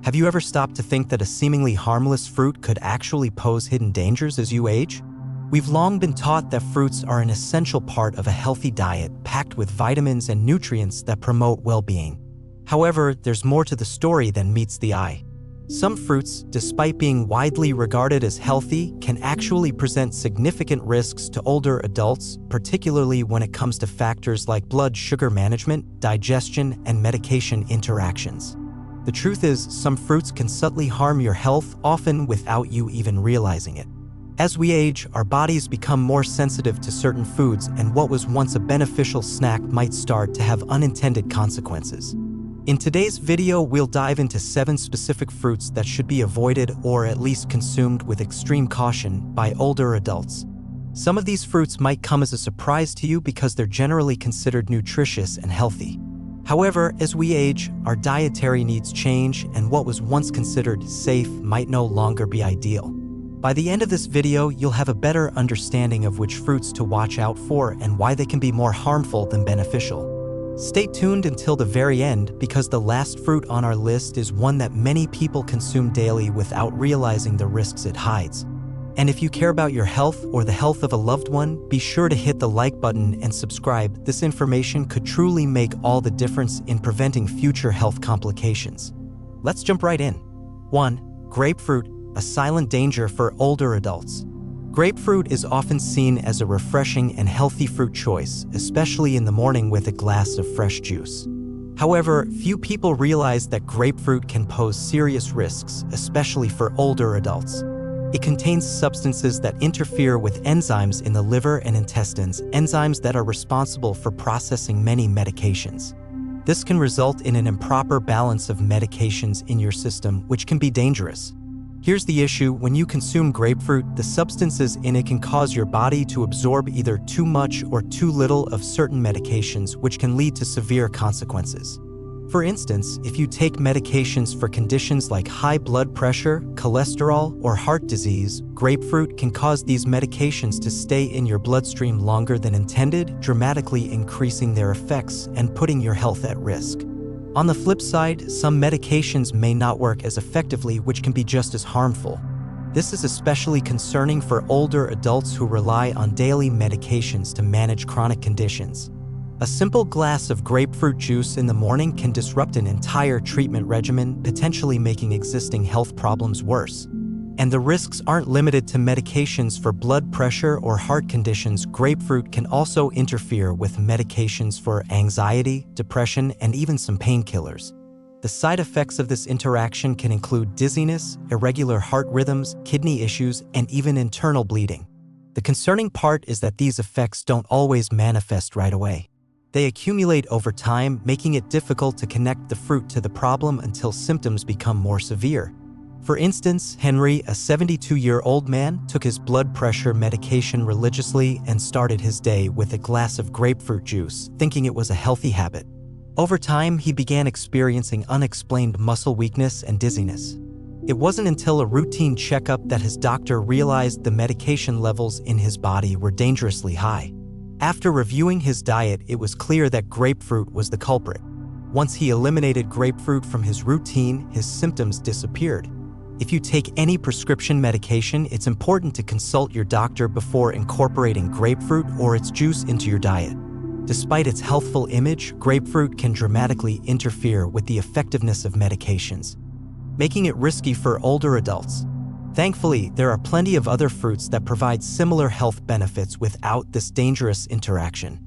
Have you ever stopped to think that a seemingly harmless fruit could actually pose hidden dangers as you age? We've long been taught that fruits are an essential part of a healthy diet, packed with vitamins and nutrients that promote well-being. However, there's more to the story than meets the eye. Some fruits, despite being widely regarded as healthy, can actually present significant risks to older adults, particularly when it comes to factors like blood sugar management, digestion, and medication interactions. The truth is, some fruits can subtly harm your health, often without you even realizing it. As we age, our bodies become more sensitive to certain foods, and what was once a beneficial snack might start to have unintended consequences. In today's video, we'll dive into 7 specific fruits that should be avoided or at least consumed with extreme caution by older adults. Some of these fruits might come as a surprise to you because they're generally considered nutritious and healthy. However, as we age, our dietary needs change, and what was once considered safe might no longer be ideal. By the end of this video, you'll have a better understanding of which fruits to watch out for and why they can be more harmful than beneficial. Stay tuned until the very end, because the last fruit on our list is one that many people consume daily without realizing the risks it hides. And if you care about your health or the health of a loved one, be sure to hit the like button and subscribe. This information could truly make all the difference in preventing future health complications. Let's jump right in. 1. Grapefruit, a silent danger for older adults. Grapefruit is often seen as a refreshing and healthy fruit choice, especially in the morning with a glass of fresh juice. However, few people realize that grapefruit can pose serious risks, especially for older adults. It contains substances that interfere with enzymes in the liver and intestines, enzymes that are responsible for processing many medications. This can result in an improper balance of medications in your system, which can be dangerous. Here's the issue: when you consume grapefruit, the substances in it can cause your body to absorb either too much or too little of certain medications, which can lead to severe consequences. For instance, if you take medications for conditions like high blood pressure, cholesterol, or heart disease, grapefruit can cause these medications to stay in your bloodstream longer than intended, dramatically increasing their effects and putting your health at risk. On the flip side, some medications may not work as effectively, which can be just as harmful. This is especially concerning for older adults who rely on daily medications to manage chronic conditions. A simple glass of grapefruit juice in the morning can disrupt an entire treatment regimen, potentially making existing health problems worse. And the risks aren't limited to medications for blood pressure or heart conditions. Grapefruit can also interfere with medications for anxiety, depression, and even some painkillers. The side effects of this interaction can include dizziness, irregular heart rhythms, kidney issues, and even internal bleeding. The concerning part is that these effects don't always manifest right away. They accumulate over time, making it difficult to connect the fruit to the problem until symptoms become more severe. For instance, Henry, a 72-year-old man, took his blood pressure medication religiously and started his day with a glass of grapefruit juice, thinking it was a healthy habit. Over time, he began experiencing unexplained muscle weakness and dizziness. It wasn't until a routine checkup that his doctor realized the medication levels in his body were dangerously high. After reviewing his diet, it was clear that grapefruit was the culprit. Once he eliminated grapefruit from his routine, his symptoms disappeared. If you take any prescription medication, it's important to consult your doctor before incorporating grapefruit or its juice into your diet. Despite its healthful image, grapefruit can dramatically interfere with the effectiveness of medications, making it risky for older adults. Thankfully, there are plenty of other fruits that provide similar health benefits without this dangerous interaction.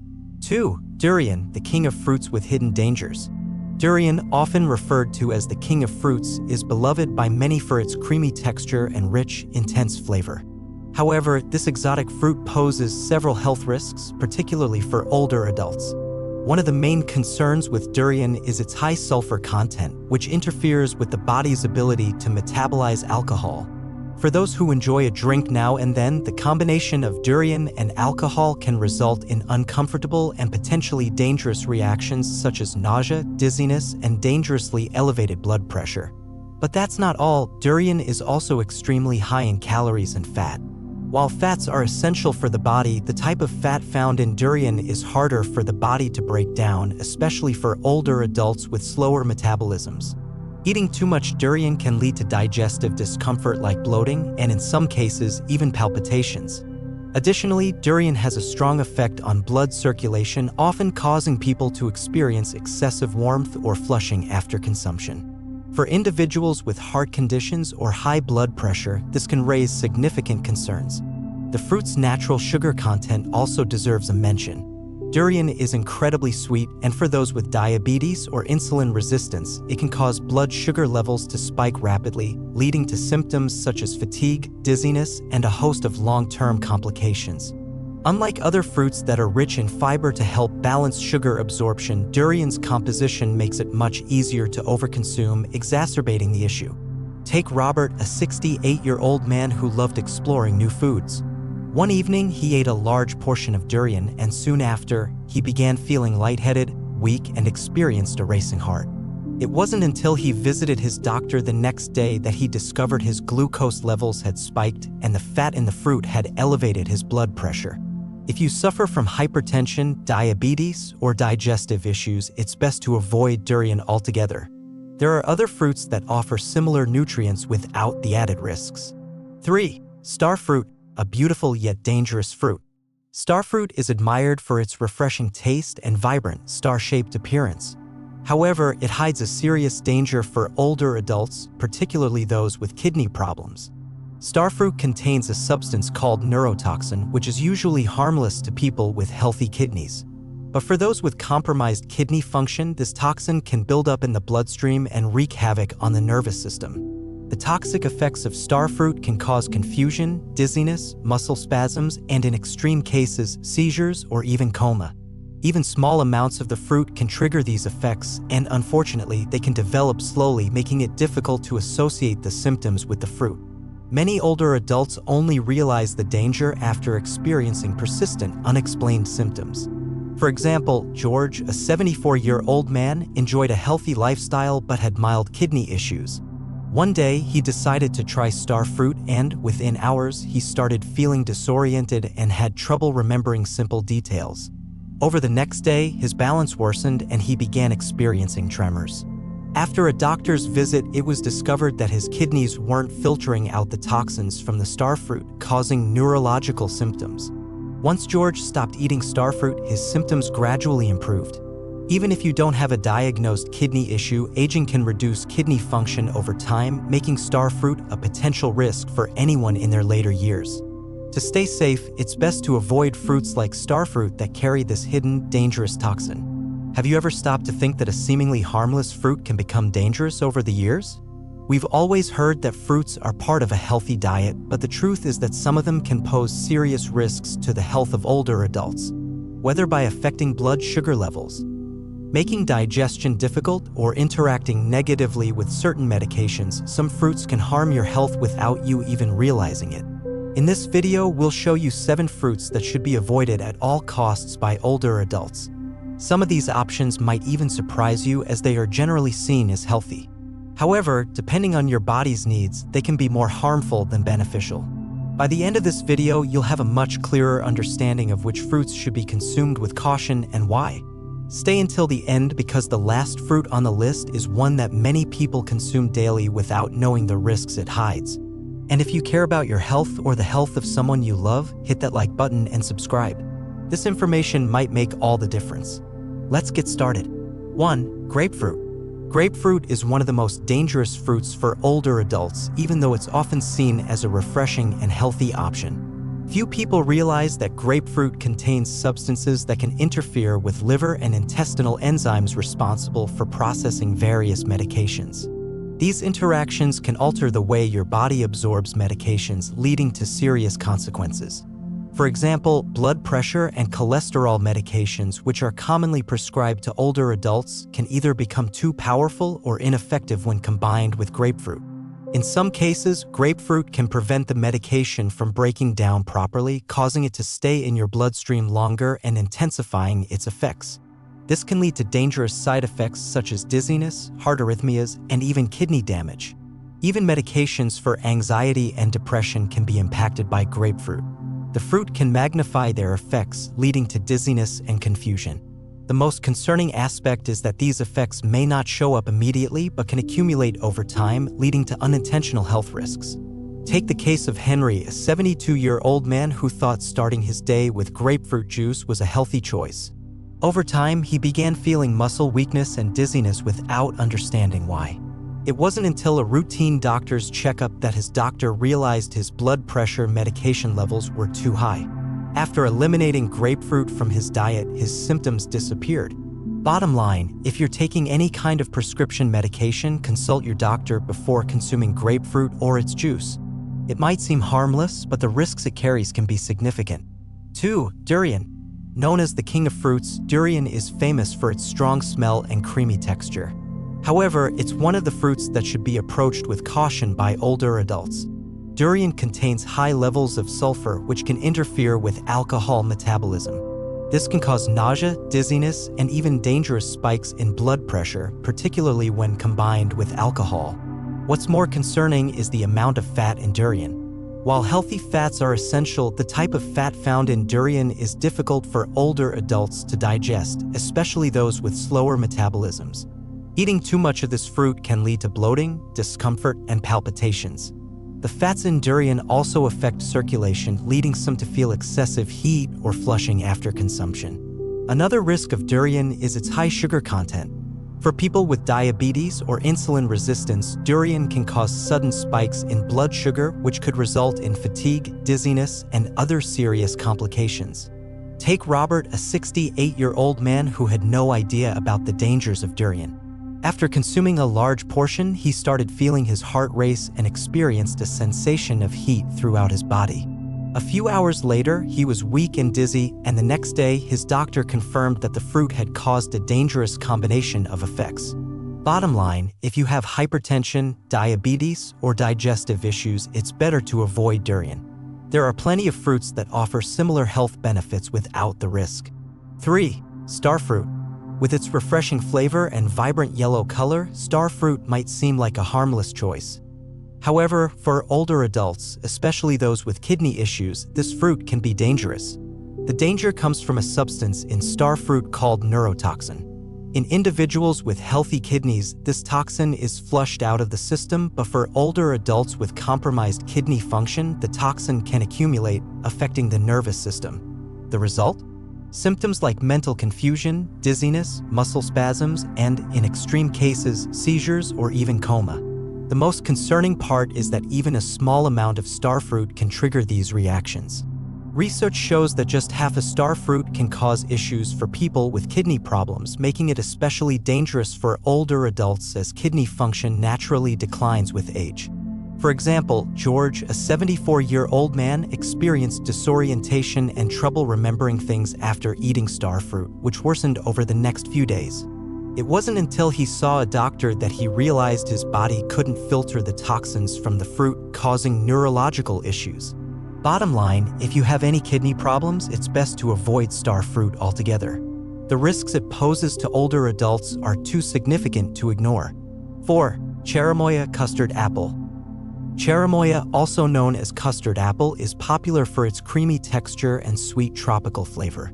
2. Durian, the king of fruits with hidden dangers. Durian, often referred to as the king of fruits, is beloved by many for its creamy texture and rich, intense flavor. However, this exotic fruit poses several health risks, particularly for older adults. One of the main concerns with durian is its high sulfur content, which interferes with the body's ability to metabolize alcohol. For those who enjoy a drink now and then, the combination of durian and alcohol can result in uncomfortable and potentially dangerous reactions such as nausea, dizziness, and dangerously elevated blood pressure. But that's not all. Durian is also extremely high in calories and fat. While fats are essential for the body, the type of fat found in durian is harder for the body to break down, especially for older adults with slower metabolisms. Eating too much durian can lead to digestive discomfort like bloating and in some cases even palpitations. Additionally, durian has a strong effect on blood circulation, often causing people to experience excessive warmth or flushing after consumption. For individuals with heart conditions or high blood pressure, this can raise significant concerns. The fruit's natural sugar content also deserves a mention. Durian is incredibly sweet, and for those with diabetes or insulin resistance, it can cause blood sugar levels to spike rapidly, leading to symptoms such as fatigue, dizziness, and a host of long-term complications. Unlike other fruits that are rich in fiber to help balance sugar absorption, durian's composition makes it much easier to overconsume, exacerbating the issue. Take Robert, a 68-year-old man who loved exploring new foods. One evening, he ate a large portion of durian, and soon after, he began feeling lightheaded, weak, and experienced a racing heart. It wasn't until he visited his doctor the next day that he discovered his glucose levels had spiked and the fat in the fruit had elevated his blood pressure. If you suffer from hypertension, diabetes, or digestive issues, it's best to avoid durian altogether. There are other fruits that offer similar nutrients without the added risks. 3. Starfruit, a beautiful yet dangerous fruit. Starfruit is admired for its refreshing taste and vibrant, star-shaped appearance. However, it hides a serious danger for older adults, particularly those with kidney problems. Starfruit contains a substance called neurotoxin, which is usually harmless to people with healthy kidneys. But for those with compromised kidney function, this toxin can build up in the bloodstream and wreak havoc on the nervous system. The toxic effects of starfruit can cause confusion, dizziness, muscle spasms, and in extreme cases, seizures or even coma. Even small amounts of the fruit can trigger these effects, and unfortunately, they can develop slowly, making it difficult to associate the symptoms with the fruit. Many older adults only realize the danger after experiencing persistent, unexplained symptoms. For example, George, a 74-year-old man, enjoyed a healthy lifestyle but had mild kidney issues. One day, he decided to try starfruit, and within hours, he started feeling disoriented and had trouble remembering simple details. Over the next day, his balance worsened and he began experiencing tremors. After a doctor's visit, it was discovered that his kidneys weren't filtering out the toxins from the starfruit, causing neurological symptoms. Once George stopped eating starfruit, his symptoms gradually improved. Even if you don't have a diagnosed kidney issue, aging can reduce kidney function over time, making starfruit a potential risk for anyone in their later years. To stay safe, it's best to avoid fruits like starfruit that carry this hidden, dangerous toxin. Have you ever stopped to think that a seemingly harmless fruit can become dangerous over the years? We've always heard that fruits are part of a healthy diet, but the truth is that some of them can pose serious risks to the health of older adults, whether by affecting blood sugar levels, making digestion difficult, or interacting negatively with certain medications. Some fruits can harm your health without you even realizing it. In this video, we'll show you 7 fruits that should be avoided at all costs by older adults. Some of these options might even surprise you, as they are generally seen as healthy. However, depending on your body's needs, they can be more harmful than beneficial. By the end of this video, you'll have a much clearer understanding of which fruits should be consumed with caution and why. Stay until the end, because the last fruit on the list is one that many people consume daily without knowing the risks it hides. And if you care about your health or the health of someone you love, hit that like button and subscribe. This information might make all the difference. Let's get started. 1. Grapefruit. Grapefruit is one of the most dangerous fruits for older adults, even though it's often seen as a refreshing and healthy option. Few people realize that grapefruit contains substances that can interfere with liver and intestinal enzymes responsible for processing various medications. These interactions can alter the way your body absorbs medications, leading to serious consequences. For example, blood pressure and cholesterol medications, which are commonly prescribed to older adults, can either become too powerful or ineffective when combined with grapefruit. In some cases, grapefruit can prevent the medication from breaking down properly, causing it to stay in your bloodstream longer and intensifying its effects. This can lead to dangerous side effects such as dizziness, heart arrhythmias, and even kidney damage. Even medications for anxiety and depression can be impacted by grapefruit. The fruit can magnify their effects, leading to dizziness and confusion. The most concerning aspect is that these effects may not show up immediately but can accumulate over time, leading to unintentional health risks. Take the case of Henry, a 72-year-old man who thought starting his day with grapefruit juice was a healthy choice. Over time, he began feeling muscle weakness and dizziness without understanding why. It wasn't until a routine doctor's checkup that his doctor realized his blood pressure medication levels were too high. After eliminating grapefruit from his diet, his symptoms disappeared. Bottom line, if you're taking any kind of prescription medication, consult your doctor before consuming grapefruit or its juice. It might seem harmless, but the risks it carries can be significant. 2. Durian. Known as the king of fruits, durian is famous for its strong smell and creamy texture. However, it's one of the fruits that should be approached with caution by older adults. Durian contains high levels of sulfur, which can interfere with alcohol metabolism. This can cause nausea, dizziness, and even dangerous spikes in blood pressure, particularly when combined with alcohol. What's more concerning is the amount of fat in durian. While healthy fats are essential, the type of fat found in durian is difficult for older adults to digest, especially those with slower metabolisms. Eating too much of this fruit can lead to bloating, discomfort, and palpitations. The fats in durian also affect circulation, leading some to feel excessive heat or flushing after consumption. Another risk of durian is its high sugar content. For people with diabetes or insulin resistance, durian can cause sudden spikes in blood sugar, which could result in fatigue, dizziness, and other serious complications. Take Robert, a 68-year-old man who had no idea about the dangers of durian. After consuming a large portion, he started feeling his heart race and experienced a sensation of heat throughout his body. A few hours later, he was weak and dizzy, and the next day, his doctor confirmed that the fruit had caused a dangerous combination of effects. Bottom line, if you have hypertension, diabetes, or digestive issues, it's better to avoid durian. There are plenty of fruits that offer similar health benefits without the risk. 3. Starfruit. With its refreshing flavor and vibrant yellow color, starfruit might seem like a harmless choice. However, for older adults, especially those with kidney issues, this fruit can be dangerous. The danger comes from a substance in starfruit called neurotoxin. In individuals with healthy kidneys, this toxin is flushed out of the system, but for older adults with compromised kidney function, the toxin can accumulate, affecting the nervous system. The result? Symptoms like mental confusion, dizziness, muscle spasms, and, in extreme cases, seizures or even coma. The most concerning part is that even a small amount of starfruit can trigger these reactions. Research shows that just half a starfruit can cause issues for people with kidney problems, making it especially dangerous for older adults as kidney function naturally declines with age. For example, George, a 74-year-old man, experienced disorientation and trouble remembering things after eating starfruit, which worsened over the next few days. It wasn't until he saw a doctor that he realized his body couldn't filter the toxins from the fruit, causing neurological issues. Bottom line, if you have any kidney problems, it's best to avoid starfruit altogether. The risks it poses to older adults are too significant to ignore. 4. Cherimoya custard apple. Cherimoya, also known as custard apple, is popular for its creamy texture and sweet tropical flavor.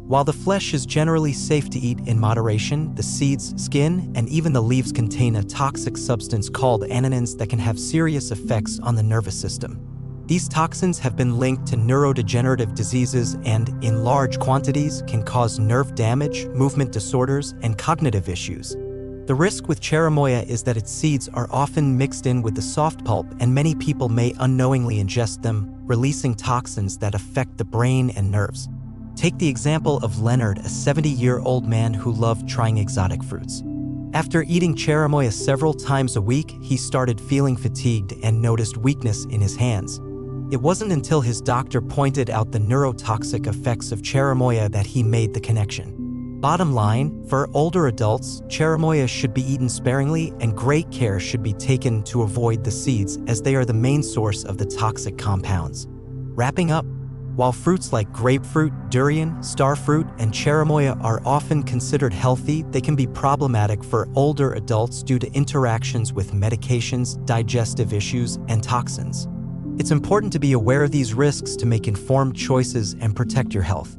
While the flesh is generally safe to eat in moderation, the seeds, skin, and even the leaves contain a toxic substance called annanins that can have serious effects on the nervous system. These toxins have been linked to neurodegenerative diseases and, in large quantities, can cause nerve damage, movement disorders, and cognitive issues. The risk with cherimoya is that its seeds are often mixed in with the soft pulp, and many people may unknowingly ingest them, releasing toxins that affect the brain and nerves. Take the example of Leonard, a 70-year-old man who loved trying exotic fruits. After eating cherimoya several times a week, he started feeling fatigued and noticed weakness in his hands. It wasn't until his doctor pointed out the neurotoxic effects of cherimoya that he made the connection. Bottom line, for older adults, cherimoya should be eaten sparingly, and great care should be taken to avoid the seeds, as they are the main source of the toxic compounds. Wrapping up, while fruits like grapefruit, durian, starfruit, and cherimoya are often considered healthy, they can be problematic for older adults due to interactions with medications, digestive issues, and toxins. It's important to be aware of these risks to make informed choices and protect your health.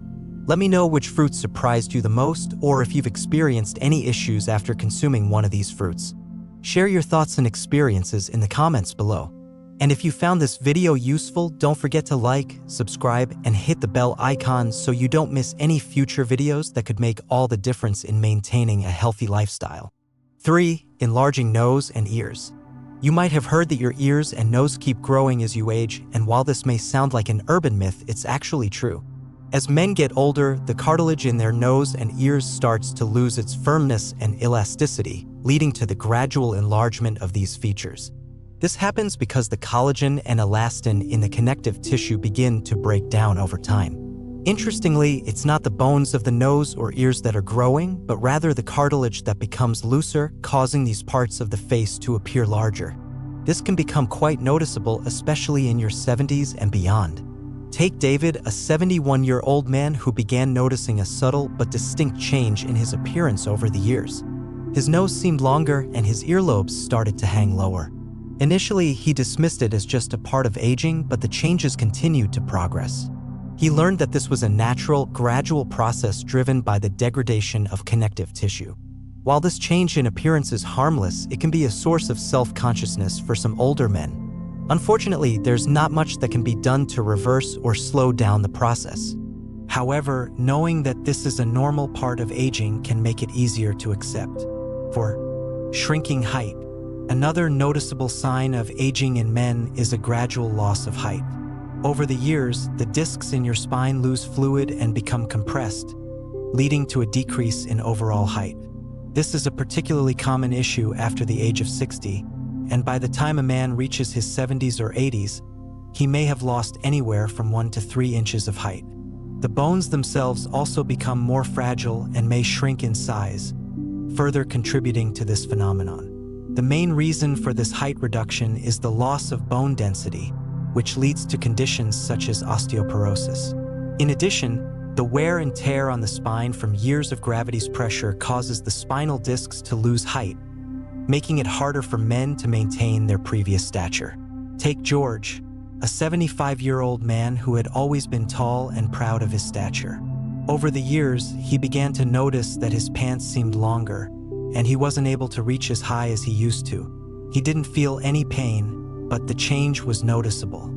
Let me know which fruit surprised you the most, or if you've experienced any issues after consuming one of these fruits. Share your thoughts and experiences in the comments below. And if you found this video useful, don't forget to like, subscribe, and hit the bell icon so you don't miss any future videos that could make all the difference in maintaining a healthy lifestyle. 3. Enlarging nose and ears. You might have heard that your ears and nose keep growing as you age, and while this may sound like an urban myth, it's actually true. As men get older, the cartilage in their nose and ears starts to lose its firmness and elasticity, leading to the gradual enlargement of these features. This happens because the collagen and elastin in the connective tissue begin to break down over time. Interestingly, it's not the bones of the nose or ears that are growing, but rather the cartilage that becomes looser, causing these parts of the face to appear larger. This can become quite noticeable, especially in your 70s and beyond. Take David, a 71-year-old man who began noticing a subtle but distinct change in his appearance over the years. His nose seemed longer and his earlobes started to hang lower. Initially, he dismissed it as just a part of aging, but the changes continued to progress. He learned that this was a natural, gradual process driven by the degradation of connective tissue. While this change in appearance is harmless, it can be a source of self-consciousness for some older men. Unfortunately, there's not much that can be done to reverse or slow down the process. However, knowing that this is a normal part of aging can make it easier to accept. 4. Shrinking height. Another noticeable sign of aging in men is a gradual loss of height. Over the years, the discs in your spine lose fluid and become compressed, leading to a decrease in overall height. This is a particularly common issue after the age of 60, and by the time a man reaches his 70s or 80s, he may have lost anywhere from 1 to 3 inches of height. The bones themselves also become more fragile and may shrink in size, further contributing to this phenomenon. The main reason for this height reduction is the loss of bone density, which leads to conditions such as osteoporosis. In addition, the wear and tear on the spine from years of gravity's pressure causes the spinal discs to lose height, making it harder for men to maintain their previous stature. Take George, a 75-year-old man who had always been tall and proud of his stature. Over the years, he began to notice that his pants seemed longer, and he wasn't able to reach as high as he used to. He didn't feel any pain, but the change was noticeable.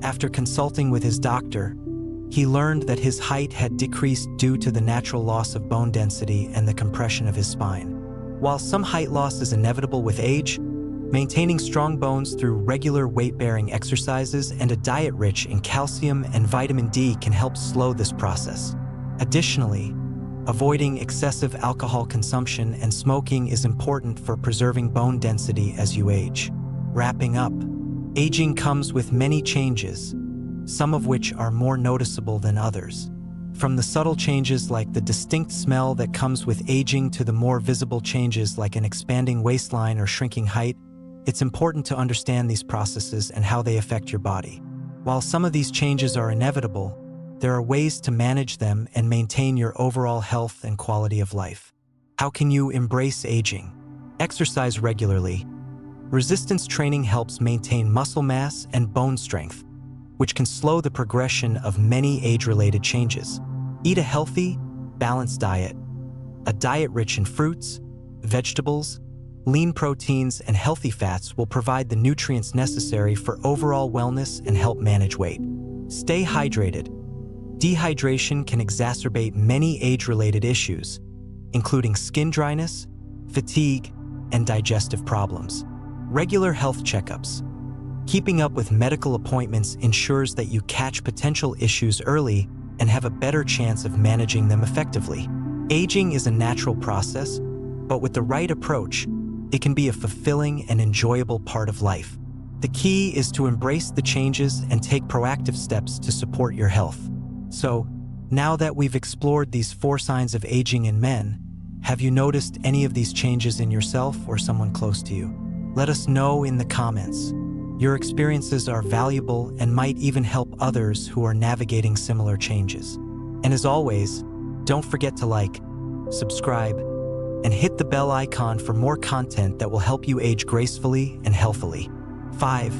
After consulting with his doctor, he learned that his height had decreased due to the natural loss of bone density and the compression of his spine. While some height loss is inevitable with age, maintaining strong bones through regular weight-bearing exercises and a diet rich in calcium and vitamin D can help slow this process. Additionally, avoiding excessive alcohol consumption and smoking is important for preserving bone density as you age. Wrapping up, aging comes with many changes, some of which are more noticeable than others. From the subtle changes like the distinct smell that comes with aging to the more visible changes like an expanding waistline or shrinking height, it's important to understand these processes and how they affect your body. While some of these changes are inevitable, there are ways to manage them and maintain your overall health and quality of life. How can you embrace aging? Exercise regularly. Resistance training helps maintain muscle mass and bone strength, which can slow the progression of many age-related changes. Eat a healthy, balanced diet. A diet rich in fruits, vegetables, lean proteins, and healthy fats will provide the nutrients necessary for overall wellness and help manage weight. Stay hydrated. Dehydration can exacerbate many age-related issues, including skin dryness, fatigue, and digestive problems. Regular health checkups. Keeping up with medical appointments ensures that you catch potential issues early and have a better chance of managing them effectively. Aging is a natural process, but with the right approach, it can be a fulfilling and enjoyable part of life. The key is to embrace the changes and take proactive steps to support your health. So, now that we've explored these 4 signs of aging in men, have you noticed any of these changes in yourself or someone close to you? Let us know in the comments. Your experiences are valuable and might even help others who are navigating similar changes. And as always, don't forget to like, subscribe, and hit the bell icon for more content that will help you age gracefully and healthily. 5.